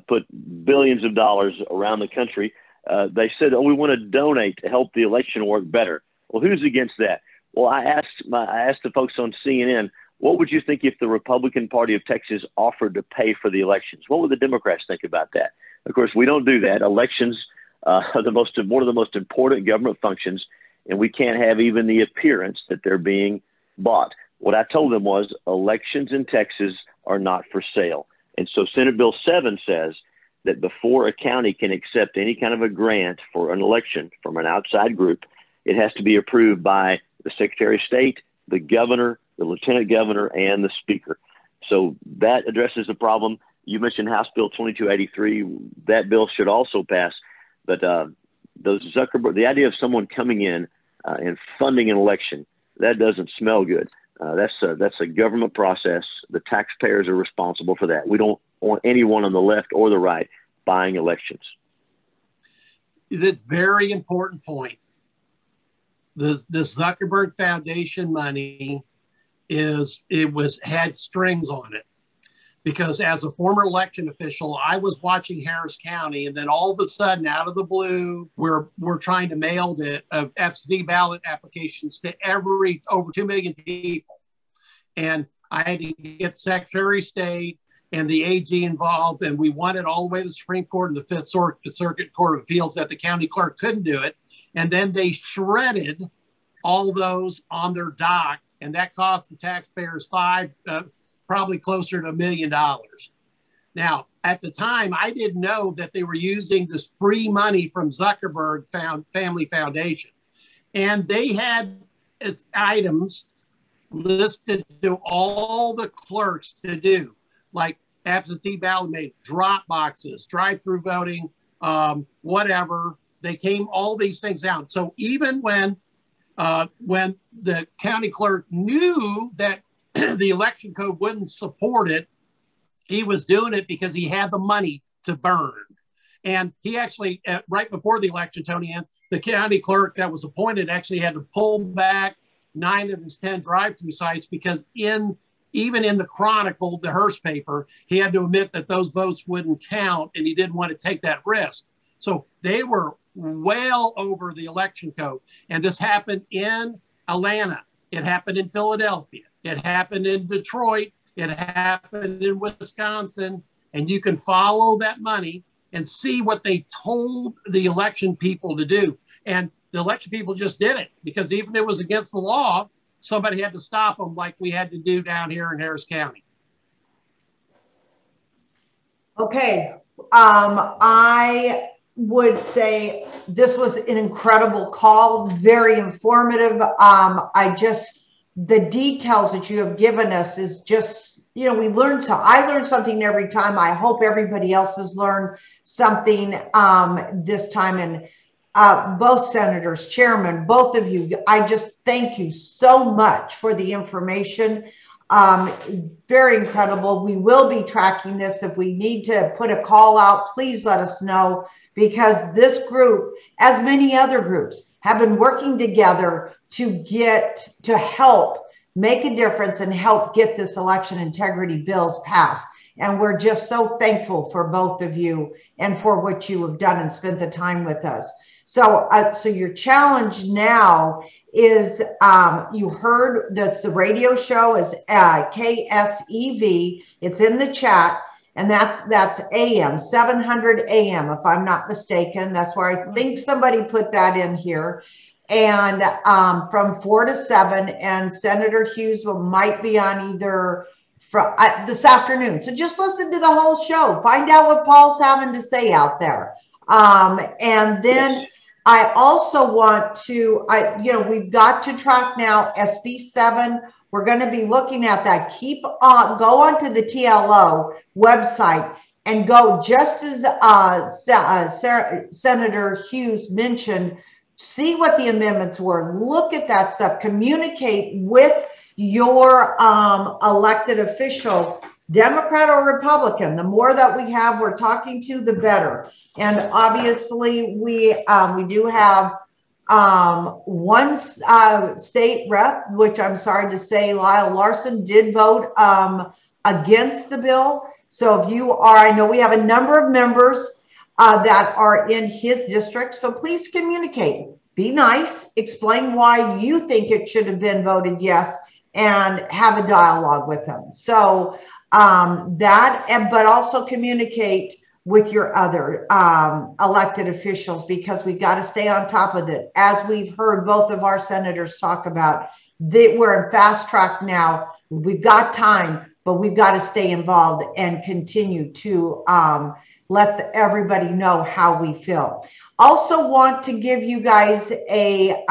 Speaker 2: put billions of dollars around the country. They said, oh, we want to donate to help the election work better. Well, who's against that? Well, I asked the folks on CNN, what would you think if the Republican Party of Texas offered to pay for the elections? What would the Democrats think about that? Of course, we don't do that. Elections are one of the most important government functions, and we can't have even the appearance that they're being bought. What I told them was elections in Texas are not for sale. And so Senate Bill 7 says that before a county can accept any kind of a grant for an election from an outside group, it has to be approved by the Secretary of State, the governor, the lieutenant governor, and the speaker. So that addresses the problem. You mentioned House Bill 2283. That bill should also pass. But those Zuckerberg, the idea of someone coming in and funding an election, that doesn't smell good. That's a government process. The taxpayers are responsible for that. We don't want anyone on the left or the right buying elections.
Speaker 3: That's a very important point. The Zuckerberg Foundation money had strings on it, because as a former election official, I was watching Harris County, and then all of a sudden, out of the blue, we're trying to mail the absentee ballot applications to over 2 million people. And I had to get Secretary of State and the AG involved, and we won it all the way to the Supreme Court and the Fifth Circuit Court of Appeals that the county clerk couldn't do it. And then they shredded all those on their dock, and that cost the taxpayers probably closer to $1 million. Now, at the time, I didn't know that they were using this free money from Zuckerberg Family Foundation. And they had as items listed to all the clerks to do, like absentee ballot made, drop boxes, drive-through voting, whatever. They came all these things out. So even when the county clerk knew that the election code wouldn't support it, he was doing it because he had the money to burn. And he actually, right before the election, Tony Ann, the county clerk that was appointed actually had to pull back 9 of his 10 drive-through sites, because even in the Chronicle, the Hearst paper, he had to admit that those votes wouldn't count, and he didn't want to take that risk. So they were well over the election code. And this happened in Atlanta. It happened in Philadelphia. It happened in Detroit. It happened in Wisconsin. And you can follow that money and see what they told the election people to do. And the election people just did it, because even if it was against the law, somebody had to stop them, like we had to do down here in Harris County.
Speaker 1: Okay. I would say this was an incredible call, very informative. The details that you have given us is just, we learned so. I learned something every time. I hope everybody else has learned something this time. And both senators, chairman, both of you, I just thank you so much for the information. Very incredible. We will be tracking this. If we need to put a call out, please let us know, because this group, as many other groups, have been working together to help make a difference and help get this election integrity bills passed. And we're just so thankful for both of you and for what you have done and spent the time with us. So, so your challenge now is, you heard that's the radio show is KSEV. It's in the chat, and that's AM 700 AM, if I'm not mistaken. That's where I think somebody put that in here. And from 4 to 7, and Senator Hughes might be on either this afternoon. So just listen to the whole show. Find out what Paul's having to say out there. And then I also want to, we've got to track now SB 7. We're going to be looking at that. Go onto the TLO website and go, just as Senator Hughes mentioned, see what the amendments were. Look at that stuff. Communicate with your elected official, Democrat or Republican. The more that we have, we're talking to, the better. And obviously, we do have one state rep, which I'm sorry to say, Lyle Larson did vote against the bill. So if you are, I know we have a number of members that are in his district. So please communicate. Be nice. Explain why you think it should have been voted yes, and have a dialogue with them. So but also communicate with your other elected officials, because we've got to stay on top of it. As we've heard both of our senators talk about, we're in fast track now. We've got time, but we've got to stay involved and continue to let everybody know how we feel. Also want to give you guys a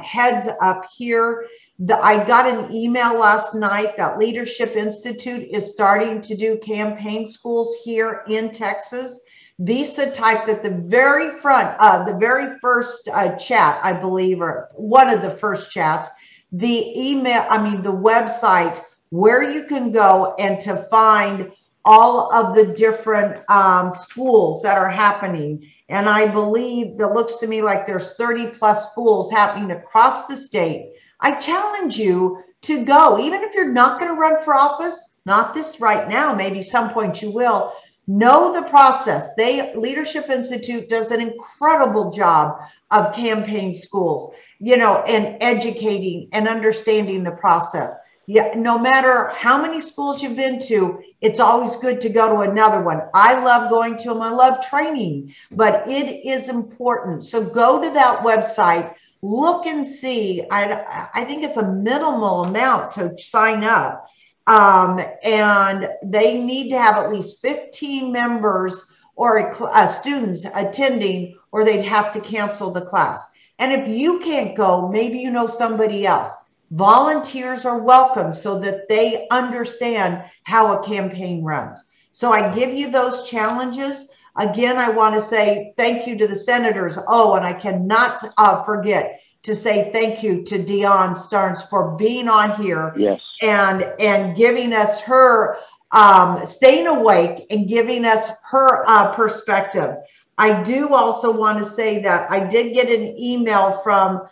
Speaker 1: heads up here. I got an email last night that Leadership Institute is starting to do campaign schools here in Texas. Visa typed at the very front, the very first chat, I believe, or one of the first chats, the website where you can go and to find all of the different schools that are happening. And I believe that looks to me like there's 30 plus schools happening across the state. I challenge you to go, even if you're not going to run for office, not this right now, maybe some point you will. Know the process. Leadership Institute does an incredible job of campaign schools, and educating and understanding the process. Yeah, no matter how many schools you've been to, it's always good to go to another one. I love going to them. I love training, but it is important. So go to that website, look and see. I think it's a minimal amount to sign up. And they need to have at least 15 members or students attending, or they'd have to cancel the class. And if you can't go, maybe you know somebody else. Volunteers are welcome so that they understand how a campaign runs. So I give you those challenges. Again, I want to say thank you to the senators. Oh, and I cannot forget to say thank you to Dion Starnes for being on here.
Speaker 2: Yes.
Speaker 1: And giving us her, staying awake and giving us her perspective. I do also want to say that I did get an email from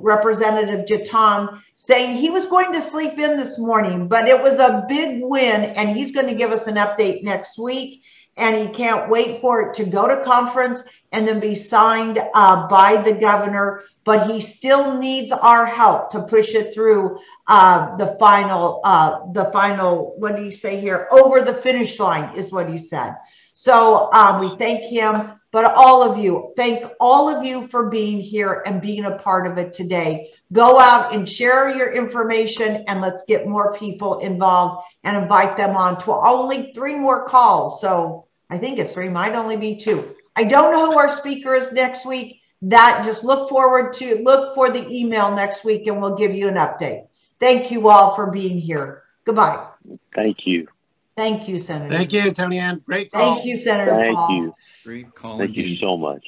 Speaker 1: Representative Jatan saying he was going to sleep in this morning, but it was a big win, and he's going to give us an update next week, and he can't wait for it to go to conference and then be signed by the governor. But he still needs our help to push it through the final, what do you say here? Over the finish line is what he said. So we thank him, but all of you, thank all of you for being here and being a part of it today. Go out and share your information, and let's get more people involved and invite them on to only 3 more calls. So I think it's 3, might only be 2. I don't know who our speaker is next week. That just look for the email next week and we'll give you an update. Thank you all for being here. Goodbye.
Speaker 2: Thank you.
Speaker 1: Thank you, Senator.
Speaker 3: Thank you, Tony Ann. Great call.
Speaker 1: Thank you, Senator Paul.
Speaker 2: Thank you.
Speaker 6: Great call.
Speaker 2: Thank you so much.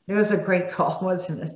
Speaker 1: It was a great call, wasn't it?